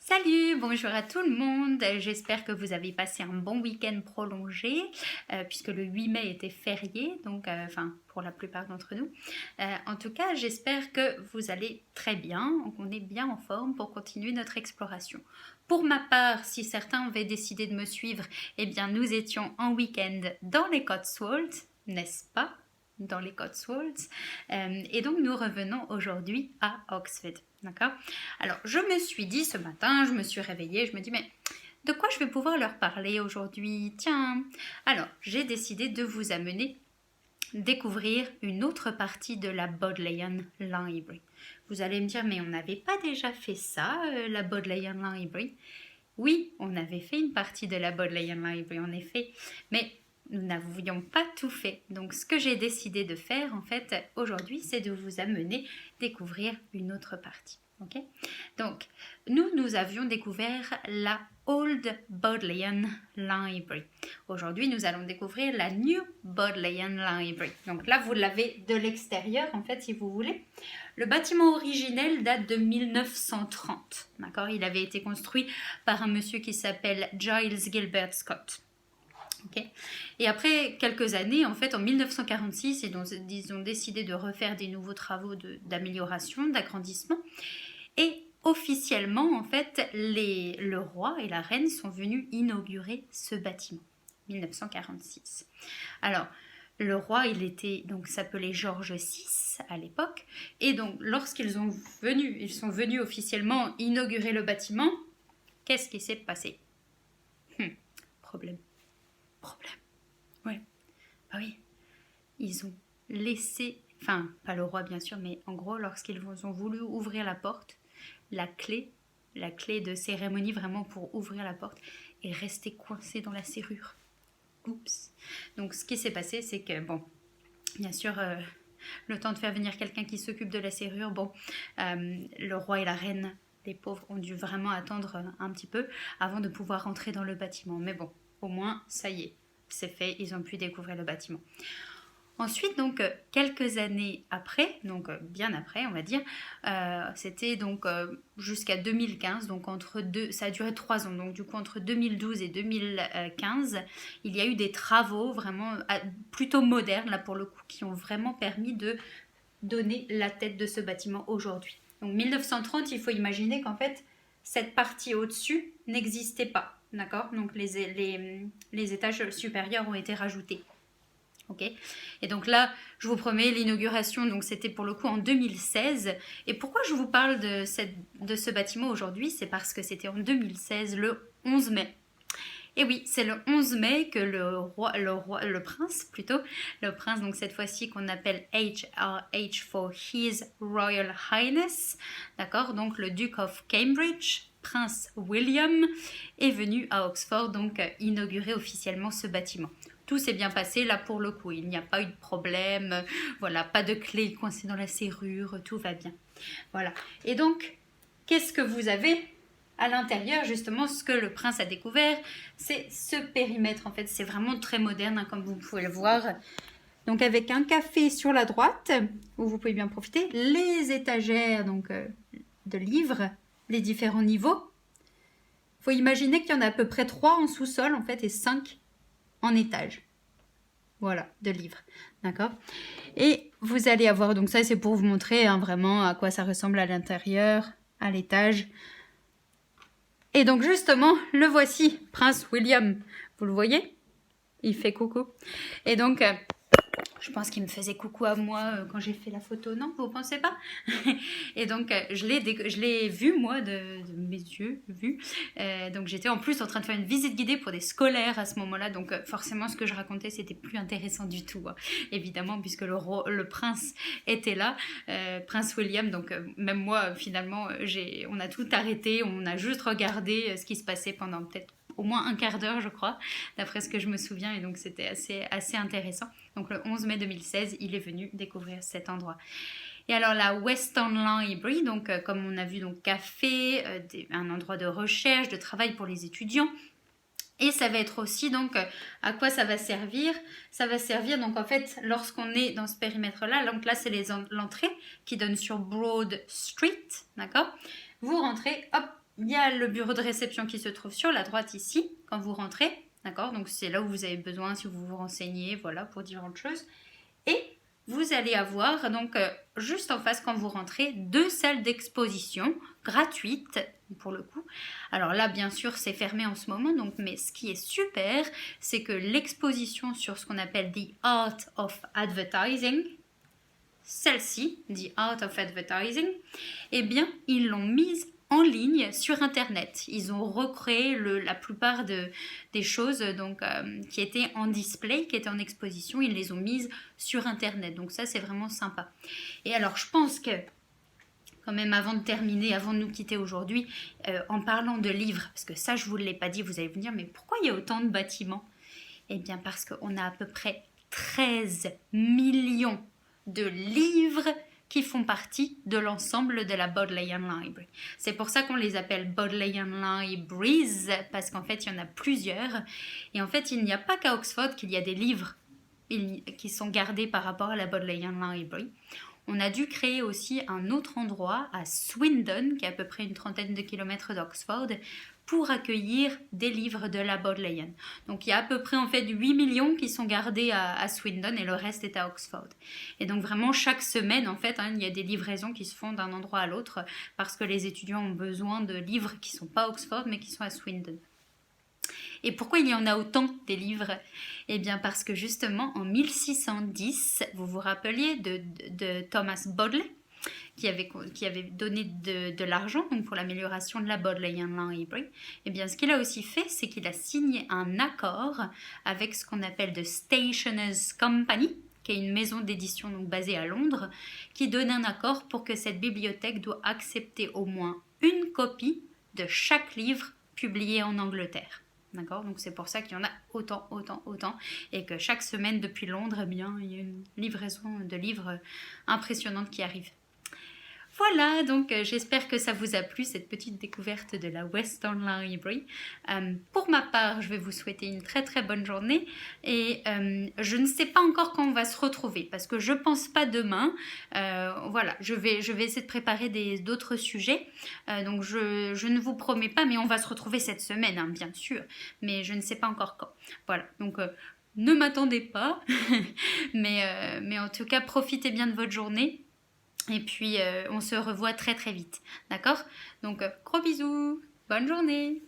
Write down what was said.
Salut, bonjour à tout le monde. J'espère que vous avez passé un bon week-end prolongé, puisque le 8 mai était férié, donc pour la plupart d'entre nous. En tout cas, j'espère que vous allez très bien, qu'on est bien en forme pour continuer notre exploration. Pour ma part, si certains avaient décidé de me suivre, eh bien nous étions en week-end dans les Cotswolds, n'est-ce pas? Dans les Cotswolds. Et donc nous revenons aujourd'hui à Oxford. D'accord? Alors je me suis dit ce matin, je me suis réveillée, je me dis mais de quoi je vais pouvoir leur parler aujourd'hui? Tiens, alors j'ai décidé de vous amener découvrir une autre partie de la Bodleian Library. Vous allez me dire mais on n'avait pas déjà fait ça, la Bodleian Library? Oui, on avait fait une partie de la Bodleian Library en effet, mais nous n'avions pas tout fait. Donc ce que j'ai décidé de faire en fait aujourd'hui, c'est de vous amener découvrir une autre partie. Okay? Donc nous avions découvert la Old Bodleian Library. Aujourd'hui, nous allons découvrir la New Bodleian Library. Donc là, vous l'avez de l'extérieur en fait, si vous voulez. Le bâtiment originel date de 1930. D'accord? Il avait été construit par un monsieur qui s'appelle Giles Gilbert Scott. Okay. Et après quelques années, en fait, en 1946, ils ont décidé de refaire des nouveaux travaux d'amélioration, d'agrandissement. Et officiellement, en fait, le roi et la reine sont venus inaugurer ce bâtiment. 1946. Alors, le roi, donc s'appelait George VI à l'époque. Et donc, lorsqu'ils sont venus officiellement inaugurer le bâtiment, qu'est-ce qui s'est passé? Problème. Ouais. Bah oui. Ils ont laissé, enfin, pas le roi bien sûr, mais en gros, lorsqu'ils ont voulu ouvrir la porte, la clé de cérémonie vraiment pour ouvrir la porte est restée coincée dans la serrure. Oups. Donc ce qui s'est passé, c'est que, bon, bien sûr, le temps de faire venir quelqu'un qui s'occupe de la serrure, le roi et la reine, les pauvres, ont dû vraiment attendre un petit peu avant de pouvoir rentrer dans le bâtiment. Mais bon, au moins, ça y est, c'est fait, ils ont pu découvrir le bâtiment. Ensuite, donc, quelques années après, donc bien après, on va dire, c'était donc jusqu'à 2015, donc ça a duré 3 ans, donc du coup entre 2012 et 2015, il y a eu des travaux vraiment plutôt modernes, là pour le coup, qui ont vraiment permis de donner la tête de ce bâtiment aujourd'hui. Donc 1930, il faut imaginer qu'en fait, cette partie au-dessus n'existait pas, d'accord? Donc les étages supérieurs ont été rajoutés. Okay. Et donc là, je vous promets, l'inauguration, donc c'était pour le coup en 2016. Et pourquoi je vous parle de ce bâtiment aujourd'hui? C'est parce que c'était en 2016, le 11 mai. Et oui, c'est le 11 mai que le prince, donc cette fois-ci qu'on appelle HRH for His Royal Highness, d'accord, donc le Duke of Cambridge, Prince William, est venu à Oxford, donc inaugurer officiellement ce bâtiment. Tout s'est bien passé là pour le coup, il n'y a pas eu de problème, voilà, pas de clé coincée dans la serrure, tout va bien. Voilà. Et donc, qu'est-ce que vous avez à l'intérieur? Justement, ce que le prince a découvert, c'est ce périmètre. En fait, c'est vraiment très moderne, hein, comme vous pouvez le voir. Donc, avec un café sur la droite, où vous pouvez bien profiter, les étagères donc de livres, les différents niveaux. Il faut imaginer qu'il y en a à peu près 3 en sous-sol, en fait, et 5 en étage. Voilà, de livres. D'accord? Et vous allez avoir, donc ça c'est pour vous montrer hein, vraiment à quoi ça ressemble à l'intérieur, à l'étage. Et donc justement, le voici, Prince William. Vous le voyez? Il fait coucou. Et donc, je pense qu'il me faisait coucou à moi quand j'ai fait la photo, non? Vous pensez pas? Et donc, je l'ai vu, moi, de mes yeux, vu. Donc, j'étais en plus en train de faire une visite guidée pour des scolaires à ce moment-là. Donc, forcément, ce que je racontais, c'était plus intéressant du tout. Hein. Évidemment, puisque le prince était là, Prince William. Donc, même moi, finalement, on a tout arrêté. On a juste regardé ce qui se passait pendant peut-être au moins un quart d'heure, je crois, d'après ce que je me souviens. Et donc, c'était assez intéressant. Donc, le 11 mai 2016, il est venu découvrir cet endroit. Et alors, la Western Library, donc, comme on a vu, donc, café, un endroit de recherche, de travail pour les étudiants. Et ça va être aussi, donc, à quoi ça va servir? Ça va servir, donc, en fait, lorsqu'on est dans ce périmètre-là, donc là, c'est l'entrée qui donne sur Broad Street, d'accord? Vous rentrez, hop, il y a le bureau de réception qui se trouve sur la droite ici, quand vous rentrez, d'accord? Donc c'est là où vous avez besoin si vous vous renseignez, voilà, pour différentes choses. Et vous allez avoir donc juste en face quand vous rentrez 2 salles d'exposition gratuites pour le coup. Alors là bien sûr c'est fermé en ce moment donc mais ce qui est super c'est que l'exposition sur ce qu'on appelle The Art of Advertising, celle-ci, The Art of Advertising, eh bien ils l'ont mise en ligne sur internet. Ils ont recréé la plupart des choses donc, qui étaient en display, qui étaient en exposition, ils les ont mises sur internet. Donc ça c'est vraiment sympa. Et alors je pense que quand même avant de terminer, avant de nous quitter aujourd'hui, en parlant de livres, parce que ça je ne vous l'ai pas dit, vous allez vous dire mais pourquoi il y a autant de bâtiments? Eh bien parce qu'on a à peu près 13 millions de livres qui font partie de l'ensemble de la Bodleian Library. C'est pour ça qu'on les appelle Bodleian Libraries, parce qu'en fait, il y en a plusieurs. Et en fait, il n'y a pas qu'à Oxford qu'il y a des livres qui sont gardés par rapport à la Bodleian Library. On a dû créer aussi un autre endroit à Swindon, qui est à peu près une trentaine de kilomètres d'Oxford, pour accueillir des livres de la Bodleian. Donc il y a à peu près en fait 8 millions qui sont gardés à Swindon et le reste est à Oxford. Et donc vraiment chaque semaine en fait il y a des livraisons qui se font d'un endroit à l'autre parce que les étudiants ont besoin de livres qui ne sont pas à Oxford mais qui sont à Swindon. Et pourquoi il y en a autant des livres? Eh bien parce que justement en 1610, vous vous rappeliez de Thomas Bodley qui avait donné de l'argent donc pour l'amélioration de la Bodleian Library. Et bien ce qu'il a aussi fait, c'est qu'il a signé un accord avec ce qu'on appelle The Stationers' Company, qui est une maison d'édition donc basée à Londres, qui donne un accord pour que cette bibliothèque doit accepter au moins une copie de chaque livre publié en Angleterre. D'accord, donc c'est pour ça qu'il y en a autant, et que chaque semaine depuis Londres, eh bien, il y a une livraison de livres impressionnante qui arrive. Voilà, donc j'espère que ça vous a plu, cette petite découverte de la Western Library. Pour ma part, je vais vous souhaiter une très très bonne journée et je ne sais pas encore quand on va se retrouver parce que je pense pas demain. Voilà, je vais essayer de préparer d'autres sujets. Donc je ne vous promets pas, mais on va se retrouver cette semaine, hein, bien sûr, mais je ne sais pas encore quand. Voilà, donc ne m'attendez pas, mais en tout cas, profitez bien de votre journée. Et puis, on se revoit très très vite. D'accord? Donc, gros bisous. Bonne journée.